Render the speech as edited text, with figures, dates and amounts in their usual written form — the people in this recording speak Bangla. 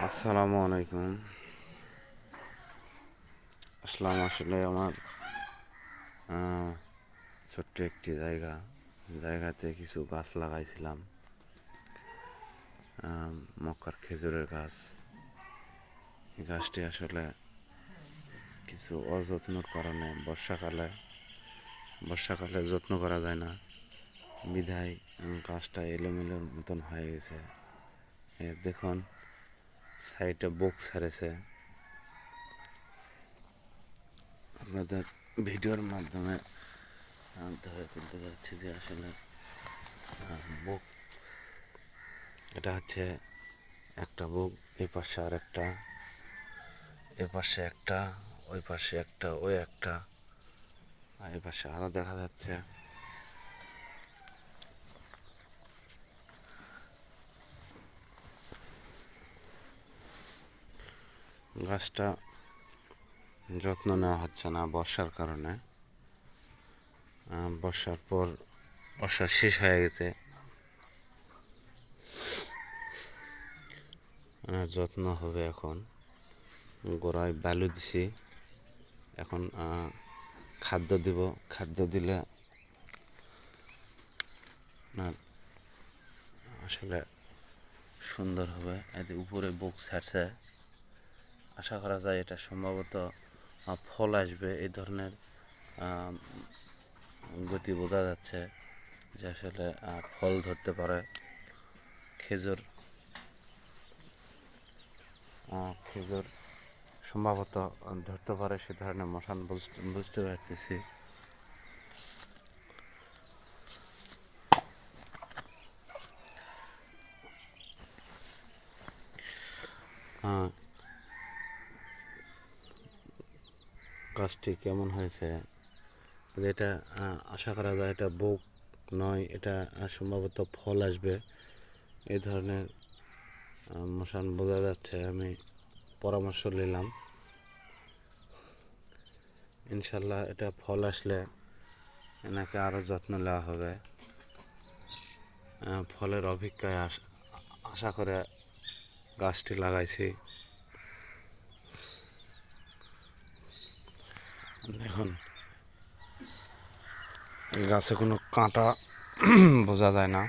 আসসালামু আলাইকুম। আসলে আমার ছোট্ট একটি জায়গাতে কিছু গাছ লাগাইছিলাম। মক্কার খেজুরের গাছ। এই গাছটি আসলে কিছু অযত্নর কারণে বর্ষাকালে যত্ন করা যায় না, বিধায় গাছটা এলোমেলোর মতন হয়ে গেছে। দেখুন, সাইডে বুক ছাড়েছে। আপনাদের ভিডিওর মাধ্যমে ধরে তুলতে যাচ্ছি যে আসলে বুক, এটা হচ্ছে একটা বুক। এই পাশে আর একটা, এ পাশে একটা, ওই পাশে একটা, ওই একটা, আর এই পাশে আরো দেখা যাচ্ছে। গাছটা যত্ন নেওয়া হচ্ছে না বর্ষার কারণে। বর্ষা শেষ হয়ে গেছে, যত্ন হবে এখন। গোড়ায় বালু দিছি, এখন খাদ্য দিব। খাদ্য দিলে না আসলে সুন্দর হবে। এতে উপরে বুক ছাড়ছে, আশা করা যায় এটা সম্ভবত ফল আসবে। এই ধরনের গতি বোঝা যাচ্ছে যে আসলে ফল ধরতে পারে। খেজুর খেজুর সম্ভবত ধরতে পারে, সে ধরনের মশান বুঝতে পারতেছি। গাছটি কেমন হয়েছে এটা আশা করা যায় এটা বুক নয়, এটা সম্ভবত ফল আসবে। এই ধরনের মশান বোঝা যাচ্ছে। আমি পরামর্শ নিলাম, ইনশাল্লাহ এটা ফল আসলে এনাকে আরও যত্ন নেওয়া হবে। ফলের অপেক্ষায় আশা করে গাছটি লাগাইছি। দেখুন, এই গাছে কোনো কাঁটা বোঝা যায় না।